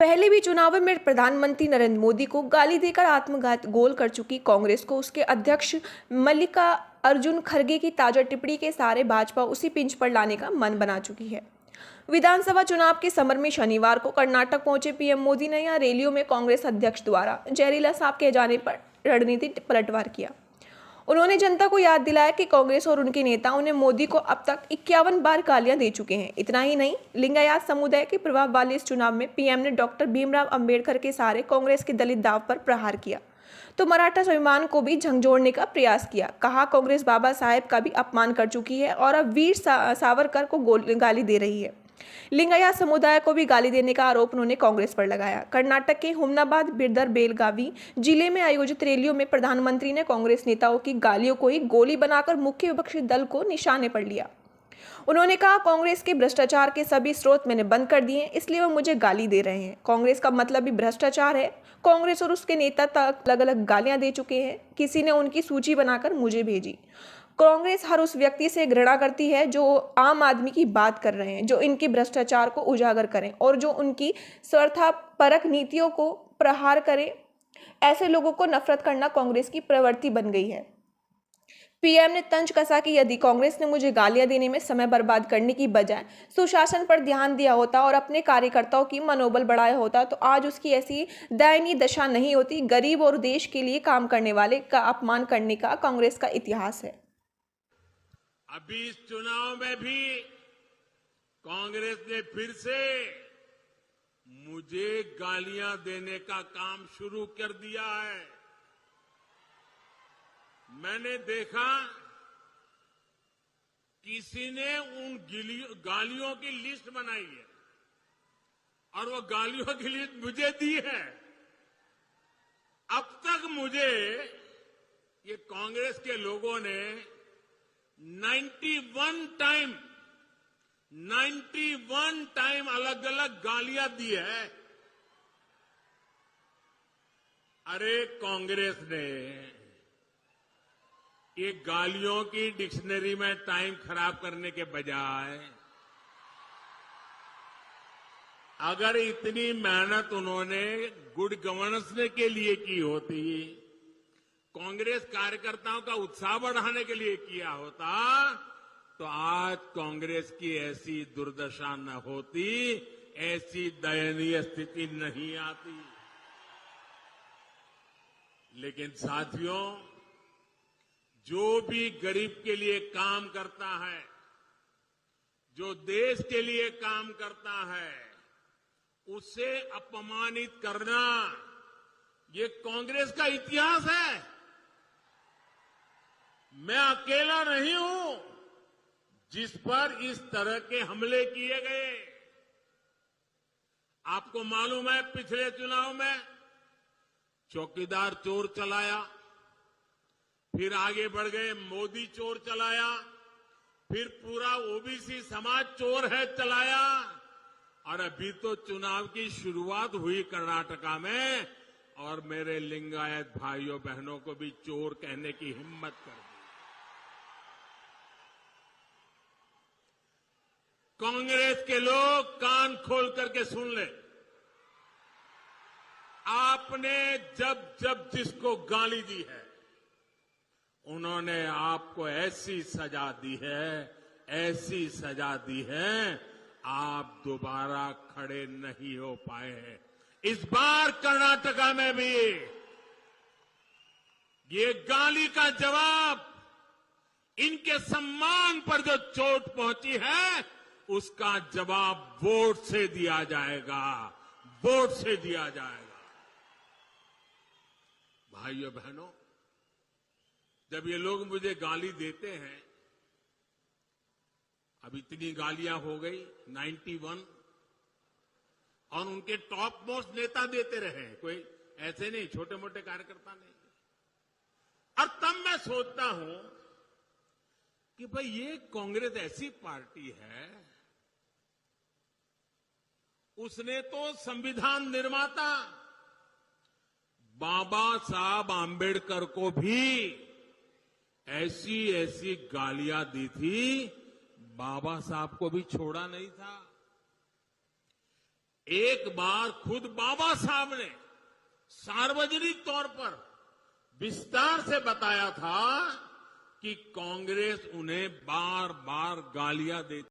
पहले भी चुनाव में प्रधानमंत्री नरेंद्र मोदी को गाली देकर आत्मघात गोल कर चुकी कांग्रेस को उसके अध्यक्ष मल्लिका अर्जुन खड़गे की ताजा टिप्पणी के सहारे भाजपा उसी पिंच पर लाने का मन बना चुकी है। विधानसभा चुनाव के समर में शनिवार को कर्नाटक पहुंचे पीएम मोदी ने यहां रैलियों में कांग्रेस अध्यक्ष द्वारा जहरीला सांप कहे जाने पर रणनीतिक पलटवार किया। उन्होंने जनता को याद दिलाया कि कांग्रेस और उनके नेताओं ने मोदी को अब तक 51 बार गालियां दे चुके हैं। इतना ही नहीं, लिंगायत समुदाय के प्रभाव वाले इस चुनाव में पीएम ने डॉक्टर भीमराव अंबेडकर के सहारे कांग्रेस के दलित दाव पर प्रहार किया तो मराठा स्वाभिमान को भी झंझोड़ने का प्रयास किया। कहा, कांग्रेस बाबा साहेब का भी अपमान कर चुकी है और अब वीर सावरकर को गाली दे रही है। लिंगायत समुदाय को भी गाली देने का आरोप उन्होंने कांग्रेस पर लगाया। कर्नाटक के हुमनाबाद, बिरदर, बेलगावी जिले में आयोजित रैलियों में प्रधानमंत्री ने कांग्रेस नेताओं की गालियों को ही गोली बनाकर मुख्य विपक्षी दल को निशाने पर लिया। उन्होंने कहा, कांग्रेस के भ्रष्टाचार के सभी स्रोत मैंने बंद कर दिए, इसलिए वो मुझे गाली दे रहे हैं। कांग्रेस का मतलब भी भ्रष्टाचार है। कांग्रेस और उसके नेता तक अलग अलग गालियां दे चुके हैं। किसी ने उनकी सूची बनाकर मुझे भेजी। कांग्रेस हर उस व्यक्ति से घृणा करती है जो आम आदमी की बात कर रहे हैं, जो इनके भ्रष्टाचार को उजागर करें और जो उनकी स्वार्थपरक नीतियों को प्रहार करें। ऐसे लोगों को नफरत करना कांग्रेस की प्रवृत्ति बन गई है। पीएम ने तंज कसा कि यदि कांग्रेस ने मुझे गालियां देने में समय बर्बाद करने की बजाय सुशासन पर ध्यान दिया होता और अपने कार्यकर्ताओं की मनोबल बढ़ाया होता तो आज उसकी ऐसी दयनीय दशा नहीं होती। गरीब और देश के लिए काम करने वाले का अपमान करने का कांग्रेस का इतिहास है। अभी इस चुनाव में भी कांग्रेस ने फिर से मुझे गालियां देने का काम शुरू कर दिया है। मैंने देखा किसी ने उन गालियों की लिस्ट बनाई है और वो गालियों की लिस्ट मुझे दी है। अब तक मुझे ये कांग्रेस के लोगों ने 91 टाइम अलग अलग गालियां दी है। अरे कांग्रेस ने ये गालियों की डिक्शनरी में टाइम खराब करने के बजाय अगर इतनी मेहनत उन्होंने गुड गवर्नेंस के लिए की होती, कांग्रेस कार्यकर्ताओं का उत्साह बढ़ाने के लिए किया होता तो आज कांग्रेस की ऐसी दुर्दशा न होती, ऐसी दयनीय स्थिति नहीं आती। लेकिन साथियों, जो भी गरीब के लिए काम करता है, जो देश के लिए काम करता है, उसे अपमानित करना ये कांग्रेस का इतिहास है। मैं अकेला नहीं हूं जिस पर इस तरह के हमले किए गए। आपको मालूम है, पिछले चुनाव में चौकीदार चोर चलाया, फिर आगे बढ़ गए मोदी चोर चलाया, फिर पूरा ओबीसी समाज चोर है चलाया, और अभी तो चुनाव की शुरुआत हुई कर्नाटका में और मेरे लिंगायत भाइयों बहनों को भी चोर कहने की हिम्मत कर दी। कांग्रेस के लोग कान खोल करके सुन ले, आपने जब जब जिसको गाली दी है उन्होंने आपको ऐसी सजा दी है, ऐसी सजा दी है, आप दोबारा खड़े नहीं हो पाए हैं। इस बार कर्नाटका में भी ये गाली का जवाब, इनके सम्मान पर जो चोट पहुंची है उसका जवाब वोट से दिया जाएगा, वोट से दिया जाएगा। भाइयों बहनों, जब ये लोग मुझे गाली देते हैं, अब इतनी गालियां हो गई 91, और उनके टॉप मोस्ट नेता देते रहे, कोई ऐसे नहीं छोटे मोटे कार्यकर्ता नहीं। और तब मैं सोचता हूं कि भाई ये कांग्रेस ऐसी पार्टी है, उसने तो संविधान निर्माता बाबा साहब आंबेडकर को भी ऐसी ऐसी गालियां दी थी, बाबा साहब को भी छोड़ा नहीं था। एक बार खुद बाबा साहब ने सार्वजनिक तौर पर विस्तार से बताया था कि कांग्रेस उन्हें बार बार गालियां देती